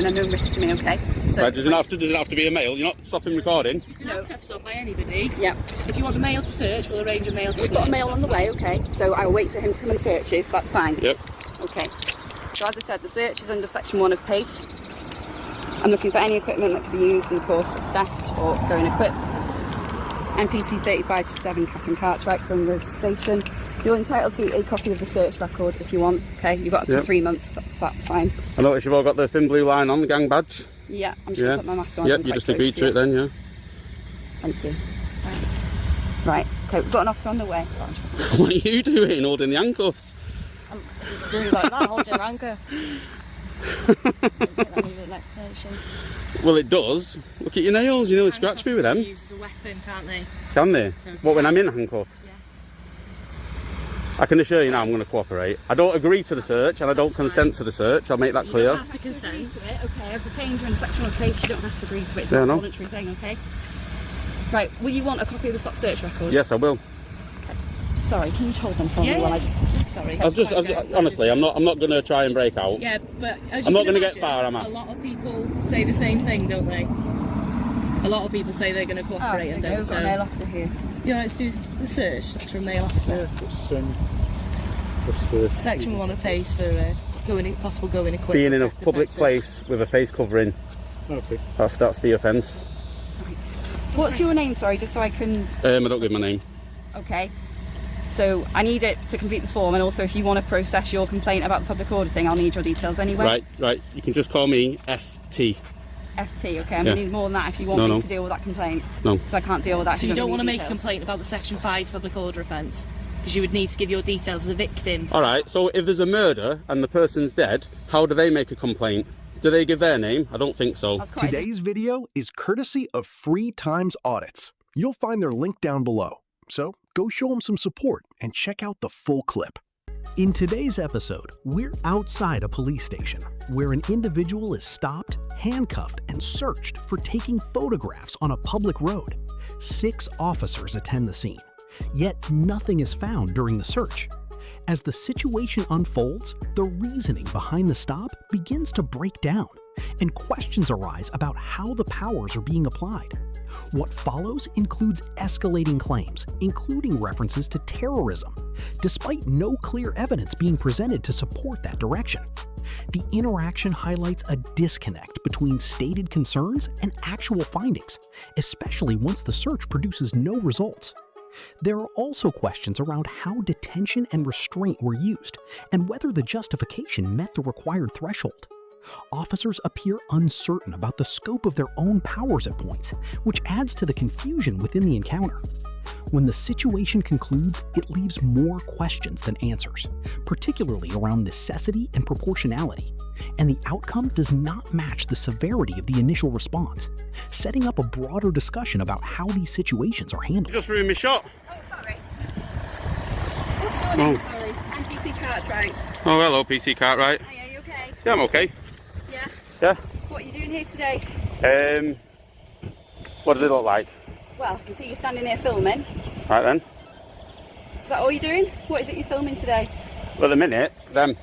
unknown risk to me, okay? So right, does it have to be a male? You're not stopping recording? No. Handcuffs on by anybody. Yeah. If you want a male to search, we'll arrange a male to search. We've got a male on the way, okay? So I'll wait for him to come and search you, so that's fine. Yep. Okay. So as I said, the search is under section 1 of PACE. I'm looking for any equipment that could be used in the course of theft or going equipped. NPC 35-7 Catherine Cartwright from the station. You're entitled to a copy of the search record if you want, okay? You've got up to 3 months, that's fine. I notice you've all got the thin blue line on, the gang badge. Yeah, I'm just going to put my mask on. Yep, you just agreed to it then, yeah. Thank you. Right, okay, we've got an officer on the way. Sorry. What are you doing, holding the handcuffs? I'm doing like that, holding a handcuff. That needs an explanation. Well, it does. Look at your nails, you nearly scratched me with them. Used as a weapon, can't they? Can they? So what, when I'm in handcuffs? Yes. I can assure you now I'm going to cooperate. I don't agree to the search and I don't consent to the search, I'll make that clear. You don't have to consent. Okay, I've detained you in section 1 of PACE, you don't have to agree to it, it's Yeah, not a no. voluntary thing, okay? Right, will you want a copy of the stock search record? Yes, I will. Sorry, can you hold them for me while I just... Sorry. Honestly, I'm not going to try and break out. Yeah, but as I'm you not can going to get imagine, far, am I? A lot of people say the same thing, don't they? A lot of people say they're going to cooperate and don't. We've got a male officer here. Yeah, let's do the search. That's from male officer. Section 1 of PACE for possible going equipped. Being in a public place with a face covering. Okay. That's the offence. Right. What's your name, sorry, just so I can... I don't give my name. Okay. So I need it to complete the form, and also if you want to process your complaint about the public order thing, I'll need your details anyway. Right. You can just call me FT. FT, okay. I'm going to need more than that if you want me to deal with that complaint. No. Because I can't deal with that. So you don't want to make a complaint about the Section 5 public order offence? Because you would need to give your details as a victim. Alright, so if there's a murder and the person's dead, how do they make a complaint? Do they give their name? I don't think so. Today's video is courtesy of free Times Audits. You'll find their link down below. So go show them some support and check out the full clip. In today's episode, we're outside a police station where an individual is stopped, handcuffed, and searched for taking photographs on a public road. 6 officers attend the scene, yet nothing is found during the search. As the situation unfolds, the reasoning behind the stop begins to break down, and questions arise about how the powers are being applied. What follows includes escalating claims, including references to terrorism, despite no clear evidence being presented to support that direction. The interaction highlights a disconnect between stated concerns and actual findings, especially once the search produces no results. There are also questions around how detention and restraint were used, and whether the justification met the required threshold. Officers appear uncertain about the scope of their own powers at points, which adds to the confusion within the encounter. When the situation concludes, it leaves more questions than answers, particularly around necessity and proportionality, and the outcome does not match the severity of the initial response, setting up a broader discussion about how these situations are handled. You just ruined my shot. Oh, sorry. What's your name, sorry? NPC Cartwright. Oh, hello, PC Cartwright. Hey, are you okay? Yeah, I'm okay. Yeah? Yeah. What are you doing here today? What does it look like? Well, I can see you standing here filming. Right then. Is that all you're doing? What is it you're filming today? For the minute, them.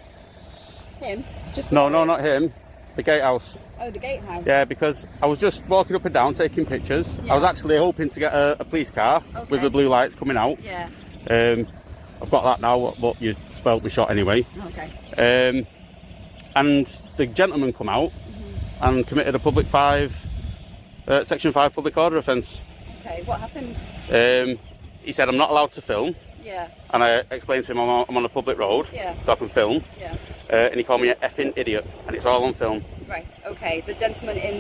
Him? Just No, not him. The gatehouse. Oh, the gatehouse? Yeah, because I was just walking up and down taking pictures. Yeah. I was actually hoping to get a police car with the blue lights coming out. Yeah. I've got that now, but you spoilt my shot anyway. Okay. And the gentleman come out and committed a Section 5 public order offence. Okay, what happened? He said I'm not allowed to film. Yeah. And I explained to him I'm on a public road, so I can film. Yeah. And he called me an effing idiot, and it's all on film. Right, okay. The gentleman in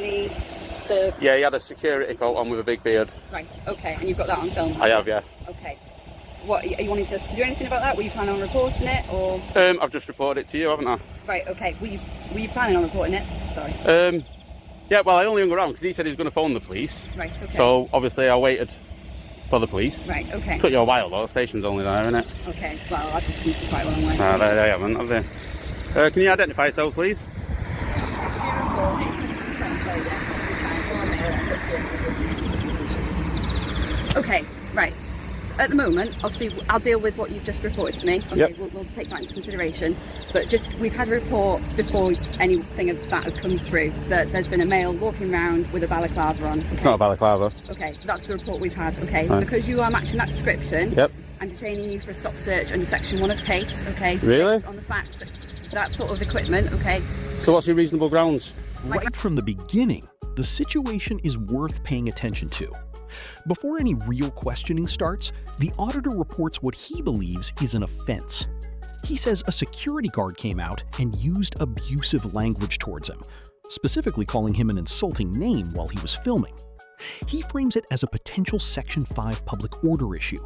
the... Yeah, he had a security coat on with a big beard. Right, okay. And you've got that on film? I have, yeah. Okay. What, are you wanting us to do anything about that? Were you planning on reporting it, or...? I've just reported it to you, haven't I? Right, okay. Were you planning on reporting it? Sorry. Yeah, well, I only hung around because he said he was going to phone the police. Right, okay. So, obviously, I waited for the police. Right, okay. Took you a while, though. The station's only there, isn't it? Okay, well, I've just come from quite a long way. No, they haven't, have they? Can you identify yourselves, please? 604. Okay, right. At the moment, obviously, I'll deal with what you've just reported to me. Okay, Yep. we'll take that into consideration. but just we've had a report before anything of that has come through that there's been a male walking around with a balaclava on. Okay? It's not a balaclava. Okay, that's the report we've had. Okay, Right. because you are matching that description. Yep. I'm detaining you for a stop search under section 1 of PACE. Okay. Really? Based on the fact that that sort of equipment. Okay. So what's your reasonable grounds? Right from the beginning, the situation is worth paying attention to. Before any real questioning starts, the auditor reports what he believes is an offense. He says a security guard came out and used abusive language towards him, specifically calling him an insulting name while he was filming. He frames it as a potential Section 5 public order issue,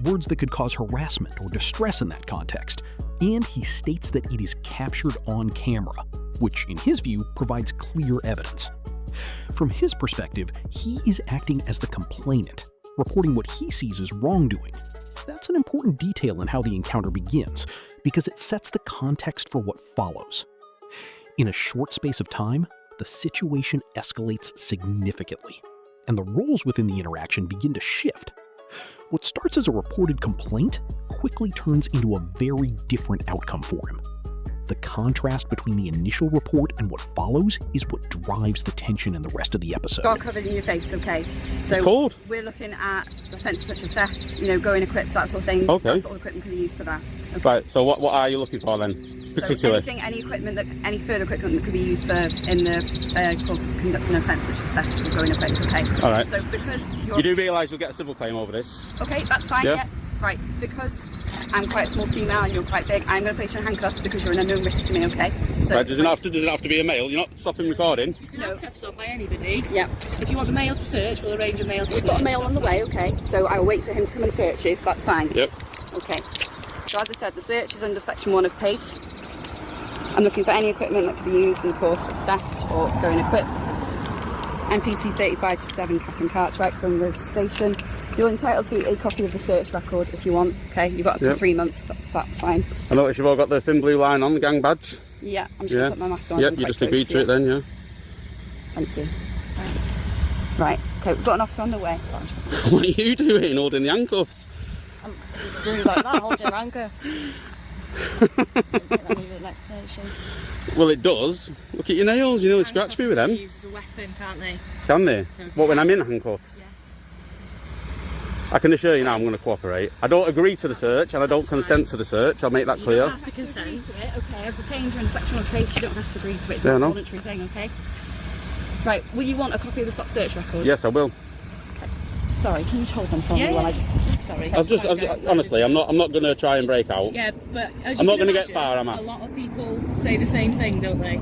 words that could cause harassment or distress in that context, and he states that it is captured on camera, which in his view provides clear evidence. From his perspective, he is acting as the complainant, reporting what he sees as wrongdoing. That's an important detail in how the encounter begins, because it sets the context for what follows. In a short space of time, the situation escalates significantly, and the roles within the interaction begin to shift. What starts as a reported complaint quickly turns into a very different outcome for him. The contrast between the initial report and what follows is what drives the tension in the rest of the episode. Got covered in your face. Okay. So It's cold. we're looking at offences such as theft, going equipped, that sort of thing. Okay. That sort of equipment can be used for that. Okay. Right, so what are you looking for then, particularly? So any further equipment that could be used for in the course of conducting an offence such as theft or going equipped. Okay. All right. So because you're You do realise you'll get a civil claim over this? okay, that's fine. Yeah. Yeah. Right. Because I'm quite a small female and you're quite big, I'm going to place you in handcuffs because you're an unknown risk to me. Okay. So Right, does it have to be a male? You're not stopping recording? You can have cuffs on by anybody. Yeah. If you want a male to search, we'll arrange a male to search. We've got a male on the way. Okay. So I'll wait for him to come and search you. So that's fine. Yep. Okay. So as I said, the search is under section 1 of PACE. I'm looking for any equipment that can be used in the course of theft or going equipped. NPC 35-7 Catherine Cartwright from the station. You're entitled to a copy of the search record if you want. Okay, you've got up to Yep. 3 months. That's fine. I notice you've all got the thin blue line on, the gang badge. Yeah, I'm just going to put my mask on. Yep, so I'm you quite just close agreed to you. it then, yeah. Thank you. Right, okay, we've got an officer on the way. Sorry. What are you doing, holding the handcuffs? I'm doing like that, holding a handcuff. I think that needed an explanation. Well, it does. Look at your nails, you nearly scratched me with them. Use as a weapon, can't they? Can they? So if What, you- when I'm in handcuffs? Yes. I can assure you now I'm going to cooperate. I don't agree to the search and I don't That's consent fine. to the search, I'll make that You clear. don't have to consent. Okay, I've detained you in section 1 of PACE. You don't have to agree to it. It's Yeah, not a no. voluntary thing, okay? Right, will you want a copy of the stop search record? Yes, I will. Sorry, can you hold them for me Yeah. while I just... Sorry. Honestly, I'm not going to try and break out. Yeah, but as I'm you not can gonna get imagine, far, am I? A lot of people say the same thing, don't they?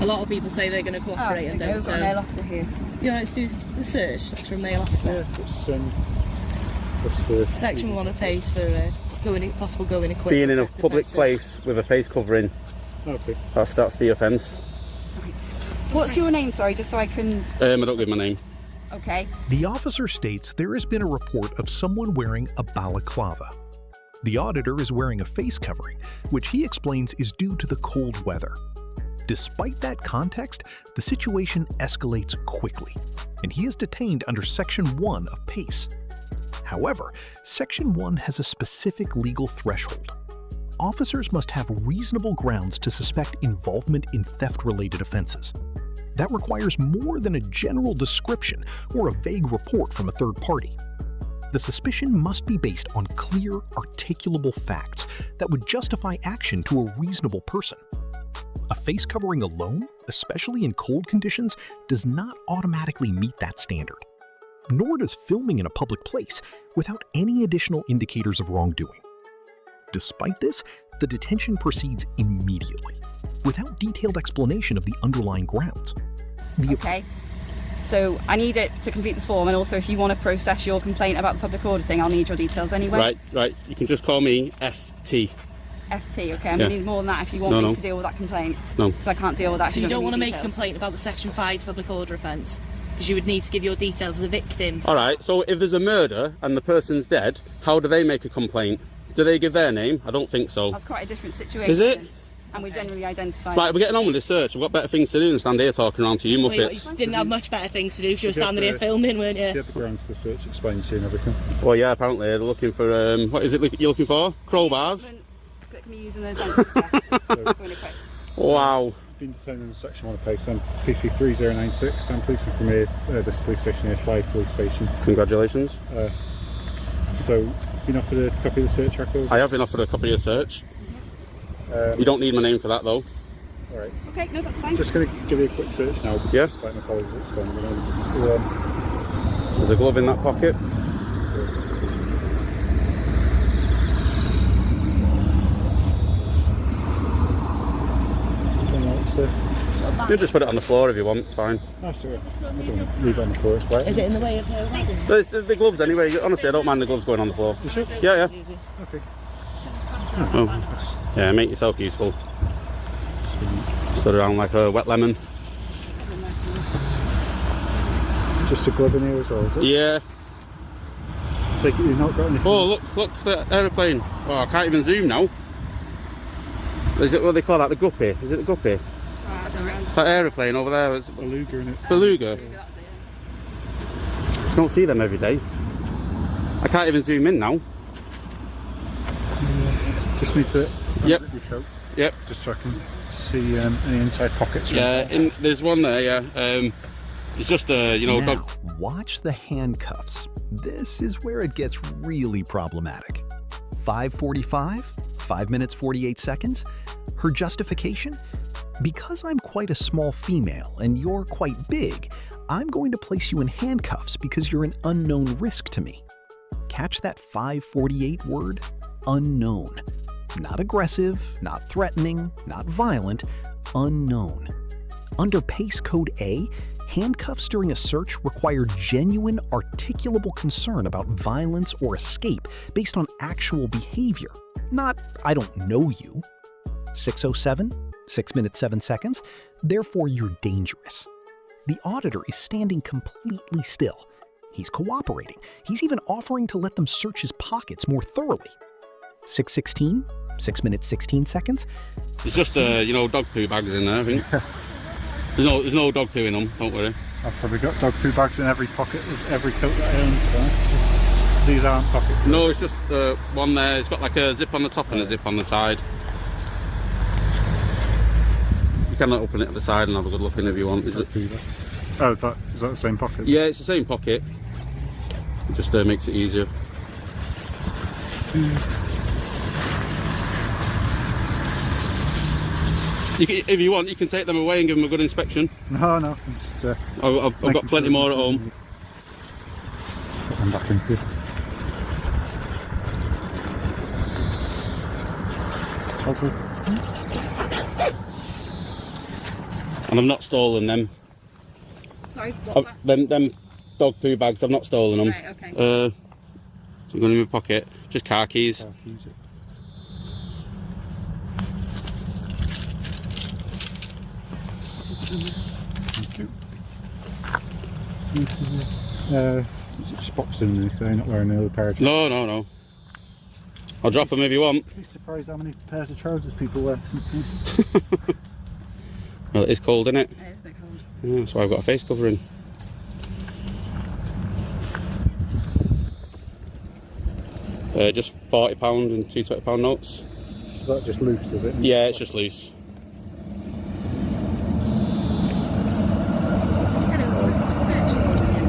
A lot of people say they're going to Oh, cooperate and okay, don't. we've got a male officer here. Yeah, let's do the search. That's for a male officer. What's the Section 1 of PACE for possible going equipped. Being in a theft public offences. place with a face covering, okay? that's the offence. Right. What's your name, sorry, just so I can... I don't give my name. Okay. The officer states there has been a report of someone wearing a balaclava. The auditor is wearing a face covering, which he explains is due to the cold weather. Despite that context, the situation escalates quickly, and he is detained under Section 1 of PACE. However, Section 1 has a specific legal threshold. Officers must have reasonable grounds to suspect involvement in theft-related offenses. That requires more than a general description or a vague report from a third party. The suspicion must be based on clear, articulable facts that would justify action to a reasonable person. A face covering alone, especially in cold conditions, does not automatically meet that standard. Nor does filming in a public place without any additional indicators of wrongdoing. Despite this, the detention proceeds immediately, without detailed explanation of the underlying grounds. Okay. So I need it to complete the form, and also if you want to process your complaint about the public order thing, I'll need your details anyway. Right. You can just call me FT. FT, okay. I'm Yeah. going to need more than that if you want No. me to deal with that complaint. No. Because I can't deal with that. if So you don't don't want to give me make a details. complaint about the Section 5 public order offence? Because you would need to give your details as a victim. All right, so if there's a murder and the person's dead, how do they make a complaint? Do they give their name? I don't think so. That's quite a different situation. Is it? And we generally identify. Right, we're getting on with this search. We've got better things to do than stand here talking around to you Well, you muppets. didn't have much better things to do because you were Did you have standing here to- filming, weren't Do you you? have the grounds to search, explain to you and everything? Well, yeah, apparently they're looking for, what is it you're looking for? Crowbars? that can be used in the event of theft. Going to quit. Wow. Been detained under section 1 of PACE. I'm PC 3096. I'm policing from here, this police station here, Clyde Police Station. Congratulations. So, been offered a copy of the search record? I have been offered a copy of search. You don't need my name for that though. Alright. Okay, no, that's fine. Just going to give you a quick search now. Yeah. Just like my colleagues explained. There's a glove in that pocket. You just put it on the floor if you want, it's fine. Oh, sorry. I don't leave it on the floor, it's wet. Is it in the way of her wagon? So it's the gloves anyway, honestly I don't mind the gloves going on the floor. You sure? Yeah, yeah. Easy. Okay. Oh. Yeah, make yourself useful. Stood around like a wet lemon. Just a glove in here as well, is it? Yeah. Take it you've not got anything. Oh, look, the aeroplane. Oh, I can't even zoom now. Is it what they call that? The guppy? Is it the guppy? That aeroplane over there. It's Beluga in it. Beluga. You don't see them every day. I can't even zoom in now. Just need to Yep. unzip your coat. Yep. Just so I can see any inside pockets. Yeah, there's one there, yeah. It's just a, you know, Now, watch the handcuffs. This is where it gets really problematic. 5:45, 5 minutes 48 seconds. Her justification? Because I'm quite a small female and you're quite big, I'm going to place you in handcuffs because you're an unknown risk to me. Catch that 548 word? Unknown. Not aggressive, not threatening, not violent, unknown. Under PACE Code A, handcuffs during a search require genuine, articulable concern about violence or escape based on actual behavior, not I don't know you. 6:07, 6 minutes 7 seconds, therefore you're dangerous. The auditor is standing completely still. He's cooperating. He's even offering to let them search his pockets more thoroughly. 6:16, 6 minutes 16 seconds. There's just, you know, dog poo bags in there, I think. There's no dog poo in them, don't worry. I've probably got dog poo bags in every pocket of every coat that I own. So these aren't pockets. No, it's just one there. It's got like a zip on the top and a zip on the side. You can open it at the side and have a good look in if you want. Is it? Oh, is that the same pocket? Yeah, it's the same pocket. It just makes it easier. If you want, you can take them away and give them a good inspection. No, I'm just, I've got plenty more at home. Put them back in here. Okay. And I've not stolen them. Sorry, what's that? Them dog poo bags, I've not stolen them. Right, okay. So I'm going in my pocket. Just car keys. Thank you. Is it just boxed underneath there? You're not wearing another pair of trousers? No. I'll drop them if you want. Be surprised how many pairs of trousers people wear. Well, it is cold, isn't it? It is a bit cold. Yeah, that's why I've got a face covering. Just £40 and two £20 notes. Is that just loose, is it? Yeah, it's just loose.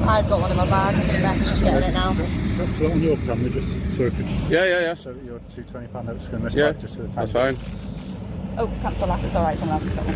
I've got one in my bag. Beth's just getting it now. Perhaps that on your camera, just so it could Yeah. show that your two £20 notes go in this Yeah, bag just for the time. that's fine. Oh, cancel that. It's all right. Someone else has got one.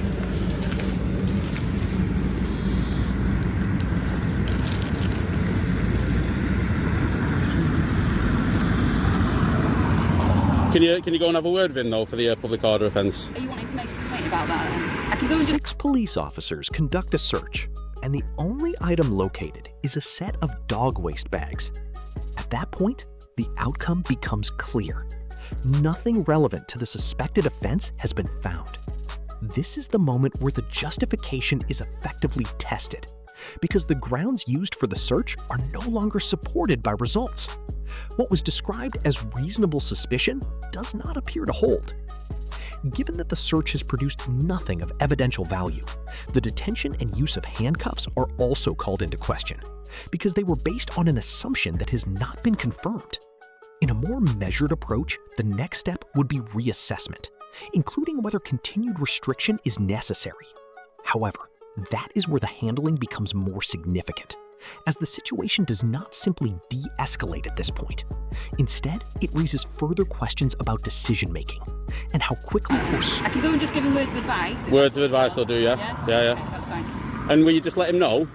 Can you go and have a word with him though for the public order offence? Are you wanting to make a complaint about that? I can go and just 6 police officers conduct a search, and the only item located is a set of dog waste bags. At that point, the outcome becomes clear. Nothing relevant to the suspected offense has been found. This is the moment where the justification is effectively tested, because the grounds used for the search are no longer supported by results. What was described as reasonable suspicion does not appear to hold. Given that the search has produced nothing of evidential value, the detention and use of handcuffs are also called into question, because they were based on an assumption that has not been confirmed. In a more measured approach, the next step would be reassessment, including whether continued restriction is necessary. However, that is where the handling becomes more significant, as the situation does not simply de-escalate at this point. Instead, it raises further questions about decision-making and how quickly I can go and just give him words of advice. Words of advice will do, yeah? Yeah. Okay, that's fine. And will you just let him know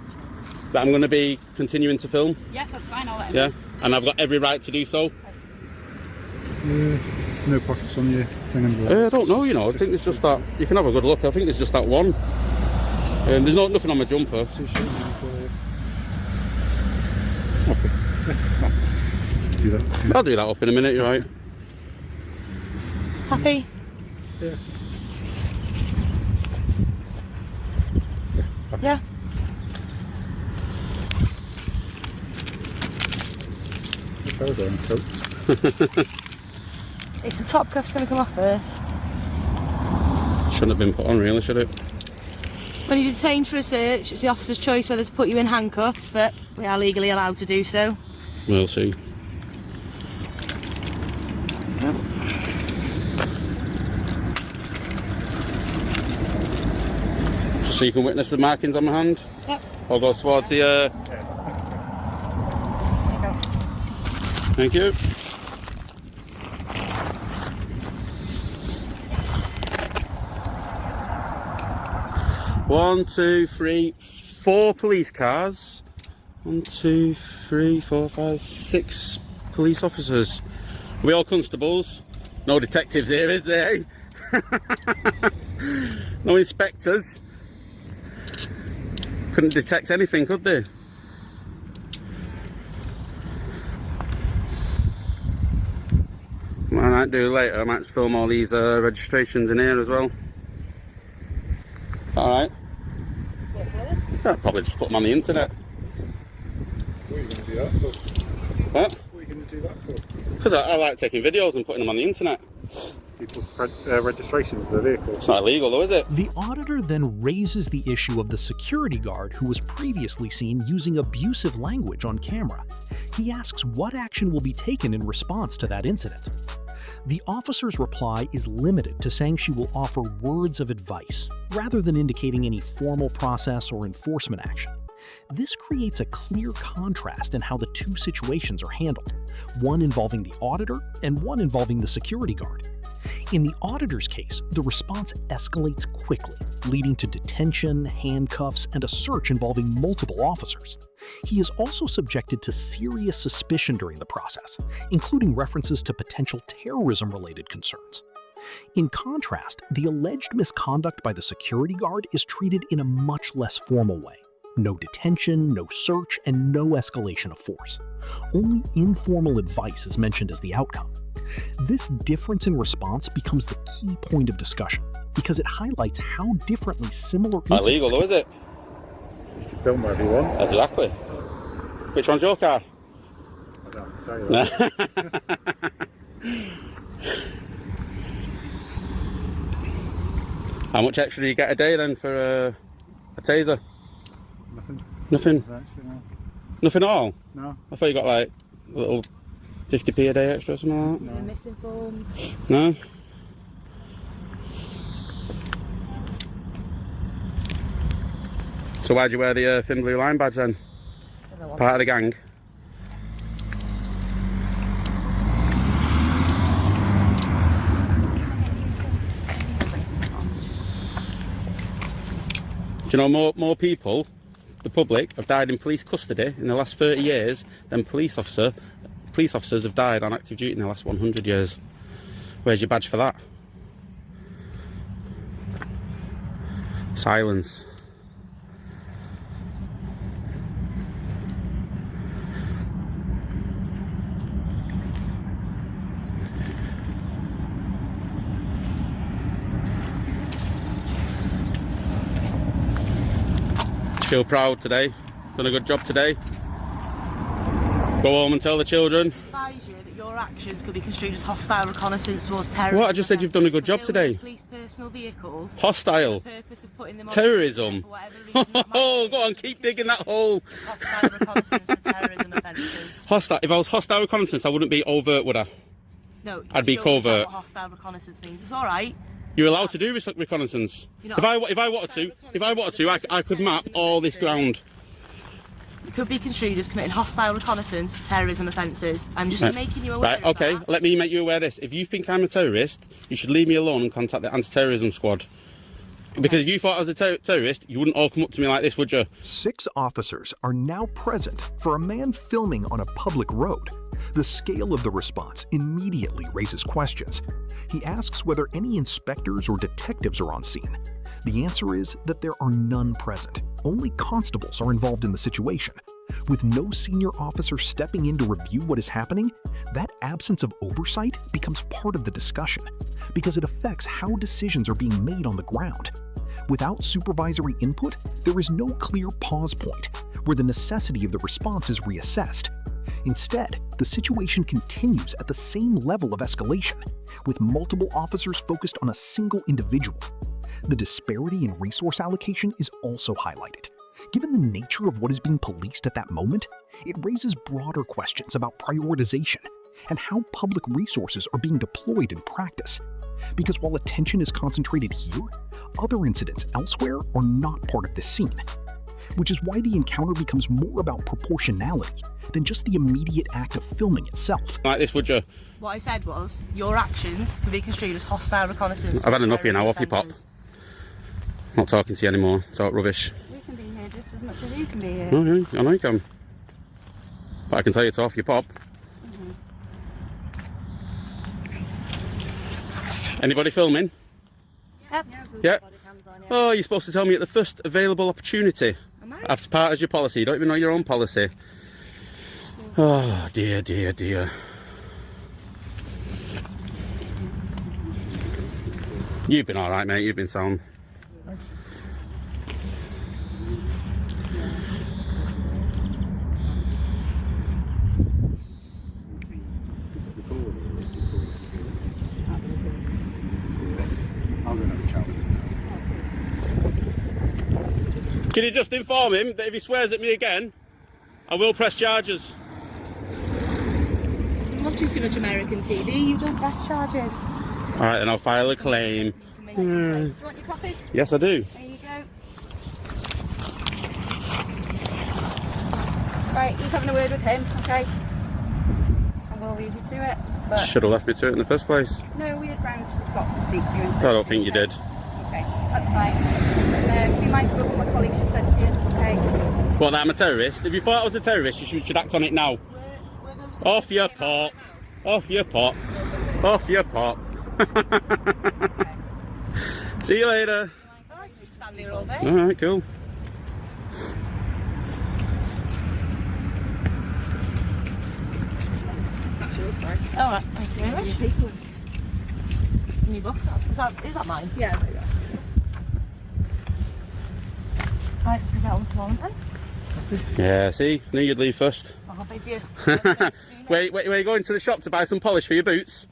that I'm going to be continuing to film? Yeah, that's fine, I'll let him Yeah? know. And I've got every right to do so? No pockets on your thing. I don't know, you know. I think it's just that. You can have a good look. I think there's just that one. There's nothing on my jumper. Okay. Do that. I'll do that up in a minute, you're right. Happy? Yeah. Yeah. It's the top cuff's going to come off first. Shouldn't have been put on, really, should it? When you're detained for a search, it's the officer's choice whether to put you in handcuffs, but we are legally allowed to do so. We'll see. Just so you can witness the markings on my hand. Yep. I'll go towards the. There you go. Thank you. One, two, three, 4 police cars. 1, 2, 3, 4, 5, 6 police officers. Are we all constables? No detectives here, is there? No inspectors. Couldn't detect anything, could they? What I might do later, I might just film all these registrations in here as well. Alright. I'll probably just put them on the internet. What are you going to do that for? What? What are you going to do that for? Because I like taking videos and putting them on the internet. People's registrations of the vehicle. It's not illegal though, is it? The auditor then raises the issue of the security guard who was previously seen using abusive language on camera. He asks what action will be taken in response to that incident. The officer's reply is limited to saying she will offer words of advice, rather than indicating any formal process or enforcement action. This creates a clear contrast in how the two situations are handled, one involving the auditor and one involving the security guard. In the auditor's case, the response escalates quickly, leading to detention, handcuffs, and a search involving multiple officers. He is also subjected to serious suspicion during the process, including references to potential terrorism-related concerns. In contrast, the alleged misconduct by the security guard is treated in a much less formal way. No detention, no search, and no escalation of force. Only informal advice is mentioned as the outcome. This difference in response becomes the key point of discussion, because it highlights how differently similar Not illegal though, is it? You can film wherever you want. Exactly. Which one's your car? I don't have to say that. How much extra do you get a day then for a taser? Nothing. Nothing? Actually, no. Nothing at all? No. I thought you got like a little 50p a day extra or something like that. No. Misinformed. No? So why'd you wear the thin blue line badge then? Part of the gang? Do you know more people, the public, have died in police custody in the last 30 years than police officers have died on active duty in the last 100 years? Where's your badge for that? Silence. Feel proud today? Done a good job today? Go home and tell the children. Advise you that your actions could be construed as hostile reconnaissance towards terrorism. What? I just said you've done a good job today. Police personal vehicles. Hostile. For the purpose of putting them on Terrorism. for whatever reason that might Oh, be. go on, keep digging that hole. It's hostile reconnaissance for terrorism offences. Hostile. If I was hostile reconnaissance, I wouldn't be overt, would I? No, I'd be you don't understand covert. what hostile reconnaissance means. It's all right. You're allowed to do reconnaissance. You're If not- I wanted to, I could map all this ground. You could be construed as committing hostile reconnaissance for terrorism offences. I'm just making you aware Right, of okay, that. let me make you aware of this. If you think I'm a terrorist, you should leave me alone and contact the anti-terrorism squad. Because if you thought I was a terrorist, you wouldn't all come up to me like this, would you? 6 officers are now present for a man filming on a public road. The scale of the response immediately raises questions. He asks whether any inspectors or detectives are on scene. The answer is that there are none present. Only constables are involved in the situation. With no senior officer stepping in to review what is happening, that absence of oversight becomes part of the discussion because it affects how decisions are being made on the ground. Without supervisory input, there is no clear pause point where the necessity of the response is reassessed. Instead, the situation continues at the same level of escalation, with multiple officers focused on a single individual. The disparity in resource allocation is also highlighted. Given the nature of what is being policed at that moment, it raises broader questions about prioritization and how public resources are being deployed in practice. Because while attention is concentrated here, other incidents elsewhere are not part of this scene. Which is why the encounter becomes more about proportionality than just the immediate act of filming itself. Like this, would you? What I said was, your actions could be construed as hostile reconnaissance. I've had enough of you now, off your pop. offences. Not talking to you anymore. Talk rubbish. We can be here just as much as you can be here. Oh, yeah, I know you can. But I can tell you to off your pop. Anybody filming? Yep. Yeah. Oh, you're supposed to tell me at the first available opportunity. Am I? As part of your policy. You don't even know your own policy. Oh, dear, dear, dear. You've been alright, mate. You've been sound. Thanks. I'm going to have a chat with him. Can you just inform him that if he swears at me again, I will press charges? I'm watching too much American TV. You don't press charges. Alright, then I'll file a claim. You can make a complaint. Do you want your coffee? Yes, I do. There you go. Right, he's having a word with him, okay? And we'll leave you to it. But Should have left me to it in the first place. no, we had grounds to stop and speak to you instead. I don't think you did. Okay, that's fine. Be mindful of what my colleagues just said to you, okay? Well, that I'm a terrorist. If you thought I was a terrorist, you should act on it now. Off your pop. Off your pop. Off your pop. See you later. Stand here all day. Alright, cool. All right. Thank you very much. New book. Is that mine? Yeah, there you go. Right. Is that on this morning then? Yeah, see? Knew you'd leave first. I'll bid you. Wait, are you going to the shop to buy some polish for your boots?